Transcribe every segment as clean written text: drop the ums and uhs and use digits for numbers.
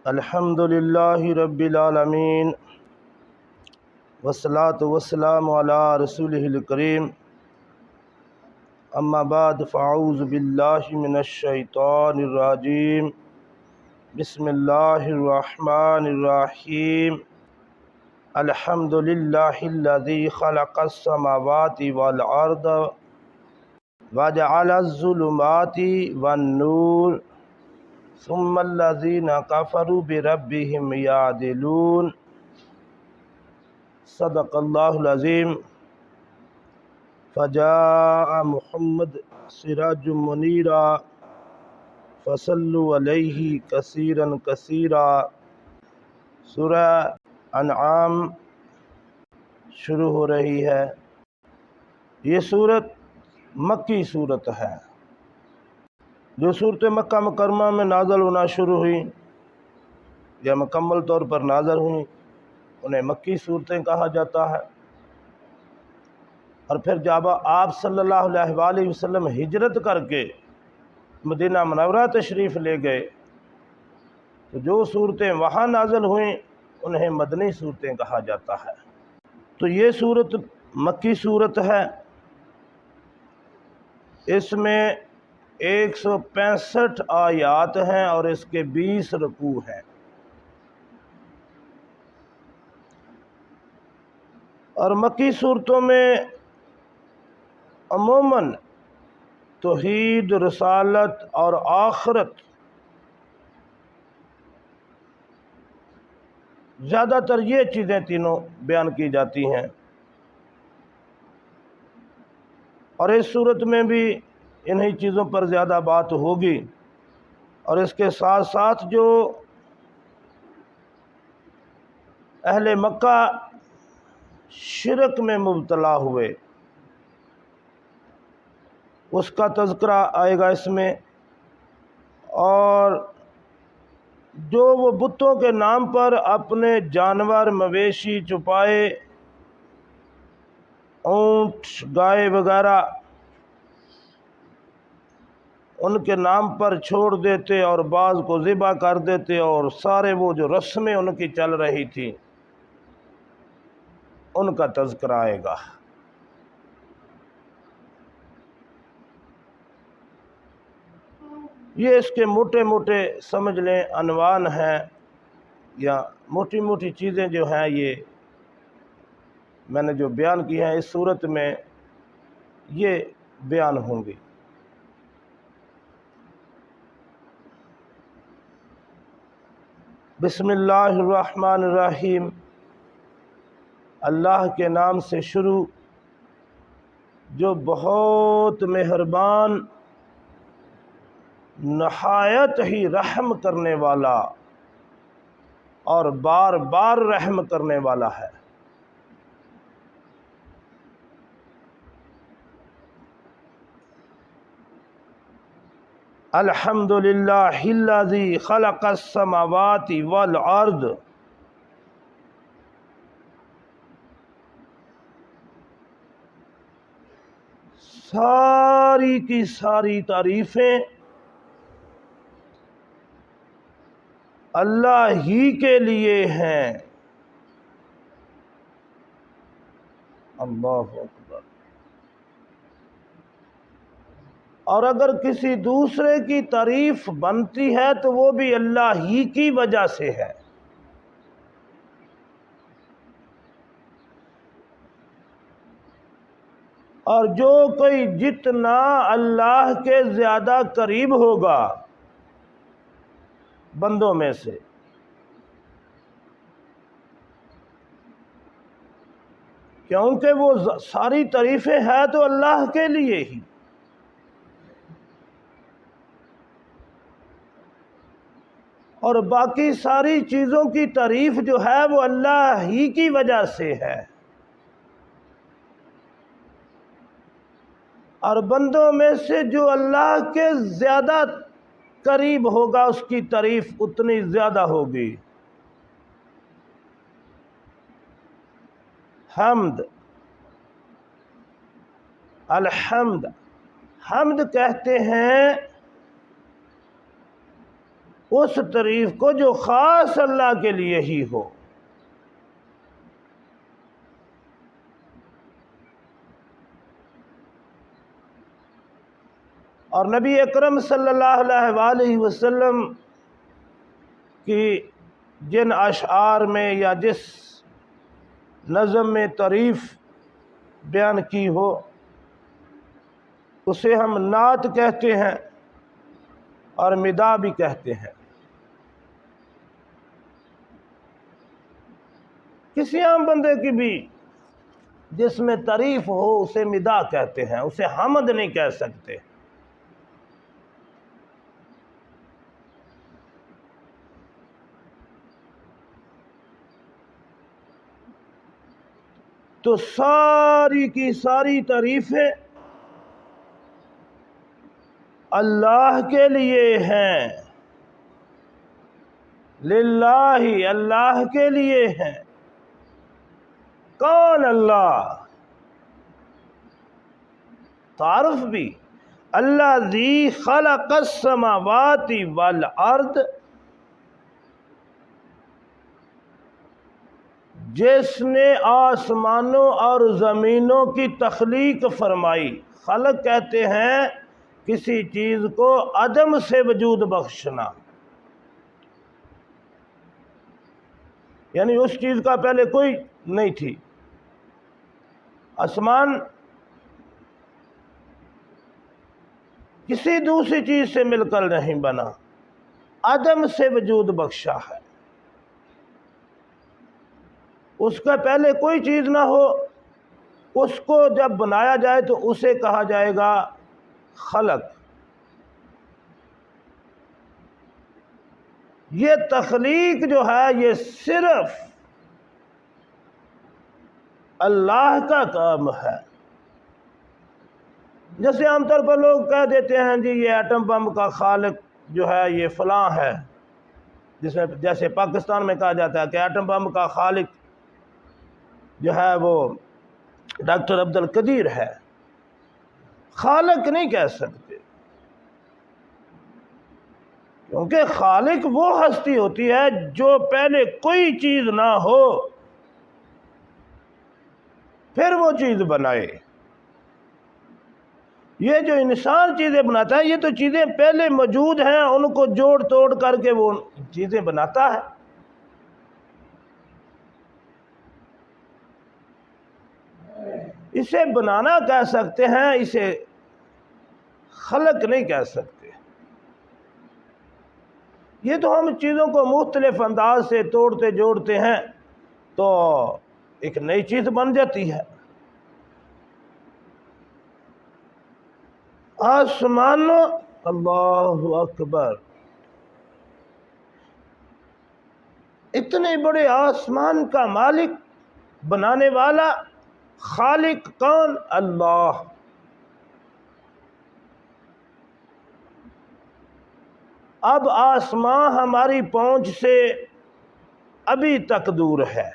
الحمد للہ رب العالمین والصلاة والسلام علی رسولہ الکریم اما بعد فاعوذ باللہ من الشیطان الرجیم بسم اللہ الرحمن الرحیم الحمد للہ الذی خلق السماوات والارض وجعل الظلمات والنور ثم الذین کفروا بربهم یعدلون صدق اللہ العظیم فجاء محمد سراج منیرا فصلوا علیہ کثیرا کثیرا۔ سورہ انعام شروع ہو رہی ہے۔ یہ سورت مکی سورت ہے۔ جو صورت مکہ مکرمہ میں نازل ہونا شروع ہوئی یا مکمل طور پر نازل ہوئیں انہیں مکی صورتیں کہا جاتا ہے، اور پھر جب آپ صلی اللہ علیہ وآلہ وسلم ہجرت کر کے مدینہ منورہ تشریف لے گئے تو جو صورتیں وہاں نازل ہوئیں انہیں مدنی صورتیں کہا جاتا ہے۔ تو یہ صورت مکی صورت ہے، اس میں 165 آیات ہیں اور اس کے 20 رکوع ہیں۔ اور مکی صورتوں میں عموماً توحید، رسالت اور آخرت زیادہ تر یہ چیزیں تینوں بیان کی جاتی ہیں، اور اس صورت میں بھی انہی چیزوں پر زیادہ بات ہوگی۔ اور اس کے ساتھ ساتھ جو اہل مکہ شرک میں مبتلا ہوئے اس کا تذکرہ آئے گا اس میں، اور جو وہ بتوں کے نام پر اپنے جانور مویشی چوپائے، اونٹ، گائے وغیرہ ان کے نام پر چھوڑ دیتے اور بعض کو ذبح کر دیتے، اور سارے وہ جو رسمیں ان کی چل رہی تھی ان کا تذکرہ آئے گا۔ یہ اس کے موٹے موٹے سمجھ لیں عنوان ہیں، یا موٹی موٹی چیزیں جو ہیں یہ میں نے جو بیان کی ہیں اس صورت میں یہ بیان ہوں گی۔ بسم اللہ الرحمن الرحیم، اللہ کے نام سے شروع جو بہت مہربان، نہایت ہی رحم کرنے والا اور بار بار رحم کرنے والا ہے۔ الحمد للہ الذی خلق السماوات والارض، ساری کی ساری تعریفیں اللہ ہی کے لیے ہیں۔ اللہ اکبر۔ اور اگر کسی دوسرے کی تعریف بنتی ہے تو وہ بھی اللہ ہی کی وجہ سے ہے۔ اور جو کوئی جتنا اللہ کے زیادہ قریب ہوگا بندوں میں سے، کیونکہ وہ ساری تعریفیں ہیں تو اللہ کے لیے ہی، اور باقی ساری چیزوں کی تعریف جو ہے وہ اللہ ہی کی وجہ سے ہے۔ اور بندوں میں سے جو اللہ کے زیادہ قریب ہوگا اس کی تعریف اتنی زیادہ ہوگی۔ حمد، الحمد، حمد کہتے ہیں اس تعریف کو جو خاص اللہ کے لیے ہی ہو۔ اور نبی اکرم صلی اللہ علیہ وآلہ وسلم کی جن اشعار میں یا جس نظم میں تعریف بیان کی ہو اسے ہم نعت کہتے ہیں اور مداح بھی کہتے ہیں۔ کسی عام بندے کی بھی جس میں تعریف ہو اسے مداح کہتے ہیں، اسے حمد نہیں کہہ سکتے۔ تو ساری کی ساری تعریفیں اللہ کے لیے ہیں، للہ، اللہ کے لیے ہیں۔ کون اللہ؟ تعارف بھی، الذی خلق السماوات والارض، جس نے آسمانوں اور زمینوں کی تخلیق فرمائی۔ خلق کہتے ہیں کسی چیز کو عدم سے وجود بخشنا، یعنی اس چیز کا پہلے کوئی نہیں تھی۔ آسمان کسی دوسری چیز سے مل کر نہیں بنا، عدم سے وجود بخشا ہے۔ اس کا پہلے کوئی چیز نہ ہو، اس کو جب بنایا جائے تو اسے کہا جائے گا خلق۔ یہ تخلیق جو ہے یہ صرف اللہ کا کام ہے۔ جیسے عام طور پر لوگ کہہ دیتے ہیں جی یہ ایٹم بم کا خالق جو ہے یہ فلاں ہے، جیسے پاکستان میں کہا جاتا ہے کہ ایٹم بم کا خالق جو ہے وہ ڈاکٹر عبدالقدیر ہے۔ خالق نہیں کہہ سکتے، کیونکہ خالق وہ ہستی ہوتی ہے جو پہلے کوئی چیز نہ ہو پھر وہ چیز بنائے۔ یہ جو انسان چیزیں بناتا ہے یہ تو چیزیں پہلے موجود ہیں، ان کو جوڑ توڑ کر کے وہ چیزیں بناتا ہے۔ اسے بنانا کہہ سکتے ہیں، اسے خلق نہیں کہہ سکتے۔ یہ تو ہم چیزوں کو مختلف انداز سے توڑتے جوڑتے ہیں تو ایک نئی چیز بن جاتی ہے۔ آسمان، اللہ اکبر، اتنے بڑے آسمان کا مالک، بنانے والا، خالق کون؟ اللہ۔ اب آسمان ہماری پہنچ سے ابھی تک دور ہے،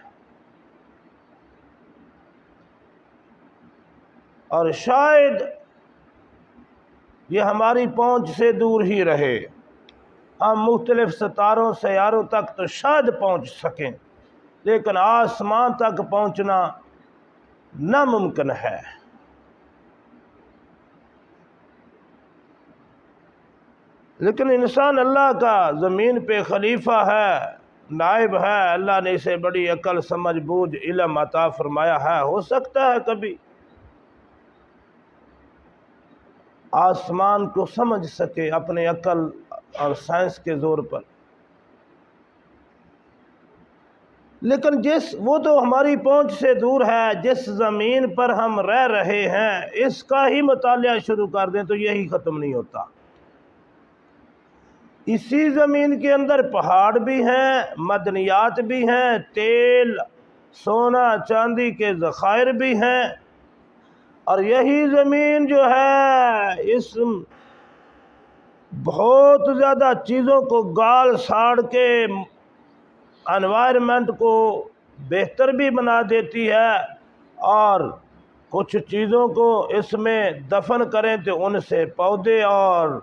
اور شاید یہ ہماری پہنچ سے دور ہی رہے۔ ہم مختلف ستاروں سیاروں تک تو شاید پہنچ سکیں، لیکن آسمان تک پہنچنا ناممکن ہے۔ لیکن انسان اللہ کا زمین پہ خلیفہ ہے، نائب ہے، اللہ نے اسے بڑی عقل، سمجھ، بوجھ، علم عطا فرمایا ہے۔ ہو سکتا ہے کبھی آسمان کو سمجھ سکے اپنے عقل اور سائنس کے زور پر، لیکن وہ تو ہماری پہنچ سے دور ہے۔ جس زمین پر ہم رہ رہے ہیں اس کا ہی مطالعہ شروع کر دیں تو یہی ختم نہیں ہوتا۔ اسی زمین کے اندر پہاڑ بھی ہیں، معدنیات بھی ہیں، تیل، سونا، چاندی کے ذخائر بھی ہیں، اور یہی زمین جو ہے اس بہت زیادہ چیزوں کو گال ساڑ کے انوائرمنٹ کو بہتر بھی بنا دیتی ہے، اور کچھ چیزوں کو اس میں دفن کریں تو ان سے پودے اور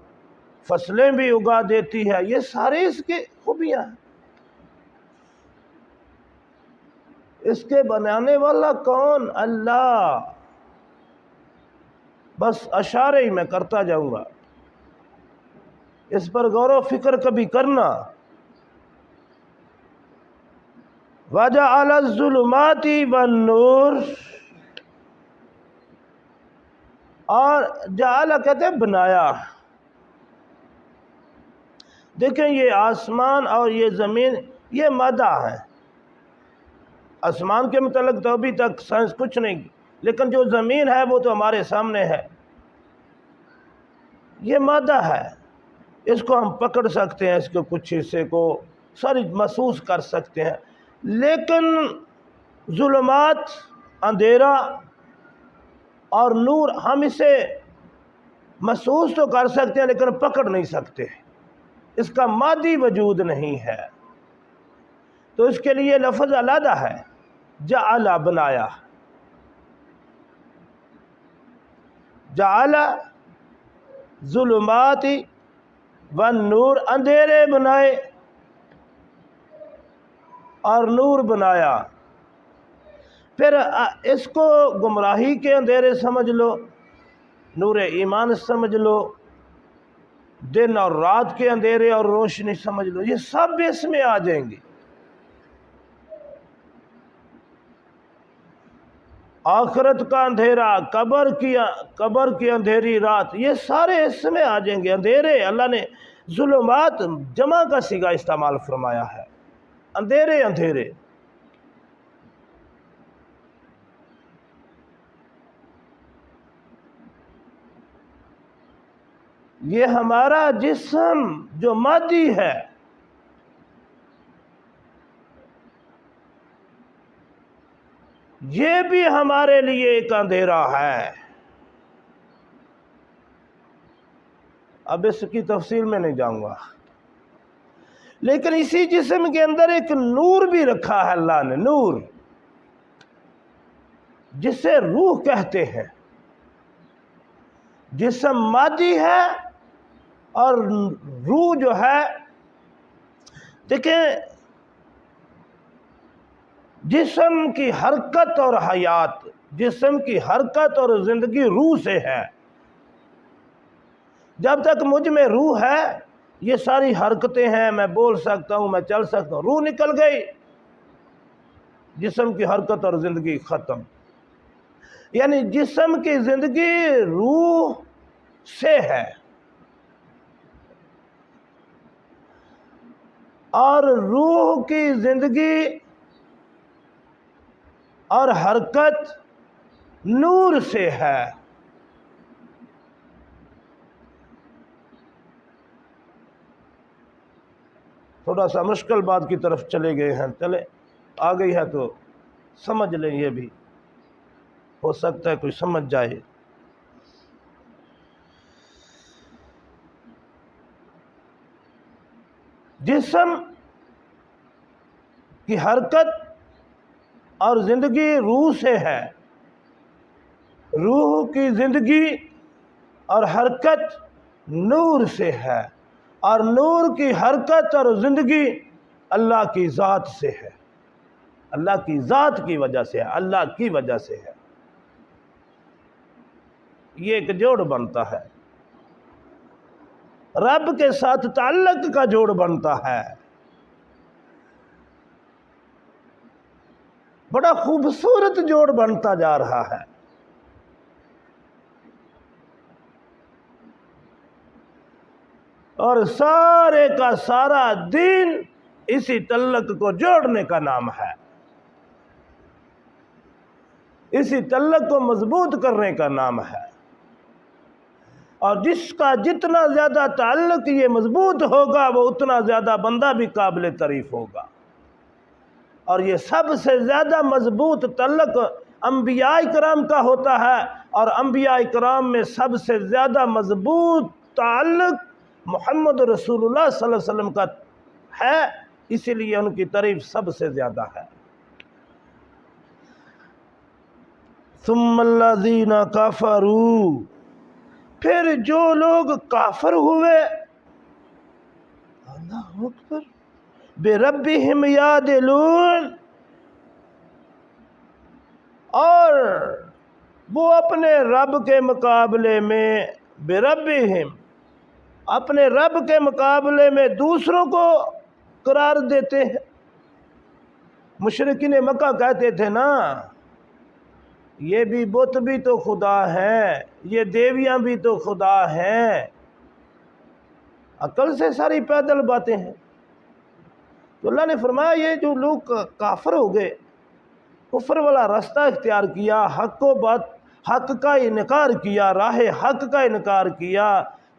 فصلیں بھی اگا دیتی ہے، یہ سارے اس کے خوبیاں ہیں۔ اس کے بنانے والا کون؟ اللہ۔ بس اشارے ہی میں کرتا جاؤں گا، اس پر غور و فکر کبھی کرنا۔ وَجَعَلَ الظُّلُمَاتِ وَالنُّورَ، اور جعل کہتے ہیں بنایا۔ دیکھیں یہ آسمان اور یہ زمین یہ مادہ ہے۔ آسمان کے متعلق تو ابھی تک سائنس کچھ نہیں، لیکن جو زمین ہے وہ تو ہمارے سامنے ہے، یہ مادہ ہے۔ اس کو ہم پکڑ سکتے ہیں، اس کے کچھ حصے کو ساری محسوس کر سکتے ہیں، لیکن ظلمات اندھیرا اور نور ہم اسے محسوس تو کر سکتے ہیں لیکن پکڑ نہیں سکتے، اس کا مادی وجود نہیں ہے۔ تو اس کے لیے لفظ علیحدہ ہے، جعل بنایا، جعل ظلمات والنور، اندھیرے بنائے اور نور بنایا۔ پھر اس کو گمراہی کے اندھیرے سمجھ لو، نور ایمان سمجھ لو، دن اور رات کے اندھیرے اور روشنی سمجھ لو، یہ سب اس میں آ جائیں گے۔ آخرت کا اندھیرا، قبر کی اندھیری رات، یہ سارے اس میں آ جائیں گے۔ اندھیرے، اللہ نے ظلمات جمع کا صیغہ استعمال فرمایا ہے، اندھیرے اندھیرے۔ یہ ہمارا جسم جو مادی ہے، یہ بھی ہمارے لیے ایک اندھیرا ہے۔ اب اس کی تفصیل میں نہیں جاؤں گا، لیکن اسی جسم کے اندر ایک نور بھی رکھا ہے اللہ نے، نور جسے روح کہتے ہیں۔ جسم مادی ہے اور روح جو ہے، دیکھیں جسم کی حرکت اور حیات، جسم کی حرکت اور زندگی روح سے ہے۔ جب تک مجھ میں روح ہے یہ ساری حرکتیں ہیں، میں بول سکتا ہوں، میں چل سکتا ہوں، روح نکل گئی جسم کی حرکت اور زندگی ختم۔ یعنی جسم کی زندگی روح سے ہے، اور روح کی زندگی اور حرکت نور سے ہے۔ تھوڑا سا مشکل بات کی طرف چلے گئے ہیں، چلے آ گئی ہے تو سمجھ لیں، یہ بھی ہو سکتا ہے کوئی سمجھ جائے۔ جسم کی حرکت اور زندگی روح سے ہے، روح کی زندگی اور حرکت نور سے ہے، اور نور کی حرکت اور زندگی اللہ کی ذات سے ہے، اللہ کی ذات کی وجہ سے ہے، اللہ کی وجہ سے ہے۔ یہ ایک جوڑ بنتا ہے، رب کے ساتھ تعلق کا جوڑ بنتا ہے، بڑا خوبصورت جوڑ بنتا جا رہا ہے۔ اور سارے کا سارا دین اسی تعلق کو جوڑنے کا نام ہے، اسی تعلق کو مضبوط کرنے کا نام ہے۔ اور جس کا جتنا زیادہ تعلق یہ مضبوط ہوگا وہ اتنا زیادہ بندہ بھی قابل تعریف ہوگا۔ اور یہ سب سے زیادہ مضبوط تعلق انبیاء کرام کا ہوتا ہے، اور انبیاء کرام میں سب سے زیادہ مضبوط تعلق محمد رسول اللہ صلی اللہ علیہ وسلم کا ہے، اسی لیے ان کی تعریف سب سے زیادہ ہے۔ ثم الذین کفروا، پھر جو لوگ کافر ہوئے اللہ اکبر، بربہم یعدلون، اور وہ اپنے رب کے مقابلے میں، بربہم، اپنے رب کے مقابلے میں دوسروں کو قرار دیتے ہیں۔ مشرکین مکہ کہتے تھے نا، یہ بھی بت بھی تو خدا ہے، یہ دیویاں بھی تو خدا ہیں، عقل سے ساری پیدل باتیں ہیں۔ تو اللہ نے فرمایا یہ جو لوگ کافر ہو گئے، کفر والا راستہ اختیار کیا، حق کا انکار کیا، راہ حق کا انکار کیا،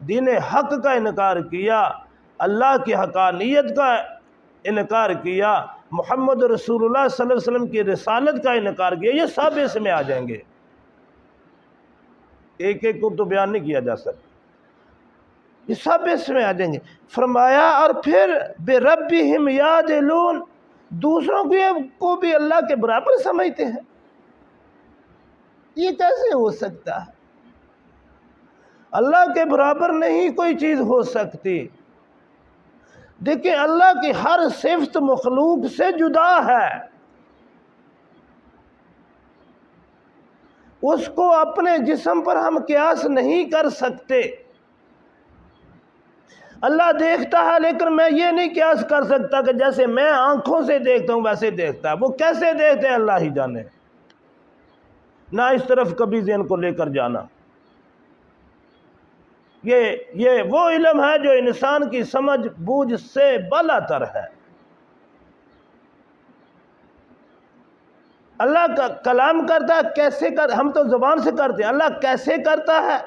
دین حق کا انکار کیا، اللہ کی حقانیت کا انکار کیا، محمد رسول اللہ صلی اللہ علیہ وسلم کی رسالت کا انکار کیا، یہ سب اس میں آ جائیں گے، ایک ایک کو تو بیان نہیں کیا جا سکتا، یہ سب اس میں آ جائیں گے۔ فرمایا اور پھر بربہم یعدلون، دوسروں کو بھی اللہ کے برابر سمجھتے ہیں، یہ کیسے ہو سکتا ہے؟ اللہ کے برابر نہیں کوئی چیز ہو سکتی۔ دیکھیں اللہ کی ہر صفت مخلوق سے جدا ہے، اس کو اپنے جسم پر ہم قیاس نہیں کر سکتے۔ اللہ دیکھتا ہے لیکن میں یہ نہیں قیاس کر سکتا کہ جیسے میں آنکھوں سے دیکھتا ہوں ویسے دیکھتا ہے، وہ کیسے دیکھتے ہیں اللہ ہی جانے، نہ اس طرف کبھی ذہن کو لے کر جانا۔ یہ وہ علم ہے جو انسان کی سمجھ بوجھ سے بالا تر ہے۔ اللہ کا کلام کرتا ہے کیسے ہم تو زبان سے کرتے ہیں، اللہ کیسے کرتا ہے؟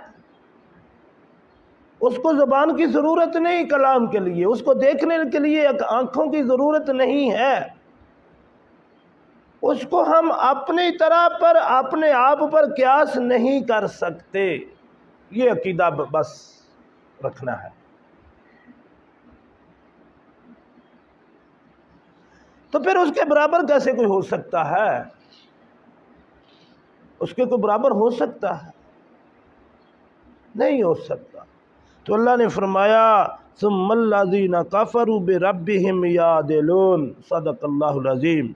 اس کو زبان کی ضرورت نہیں کلام کے لیے، اس کو دیکھنے کے لیے آنکھوں کی ضرورت نہیں ہے، اس کو ہم اپنی طرح پر اپنے آپ پر قیاس نہیں کر سکتے، یہ عقیدہ بس رکھنا ہے۔ تو پھر اس کے برابر کیسے کوئی ہو سکتا ہے؟ اس کے کوئی برابر ہو سکتا ہے؟ نہیں ہو سکتا۔ تو اللہ نے فرمایا ثم الذین کفروا بربہم یعدلون، صدق اللہ العظیم۔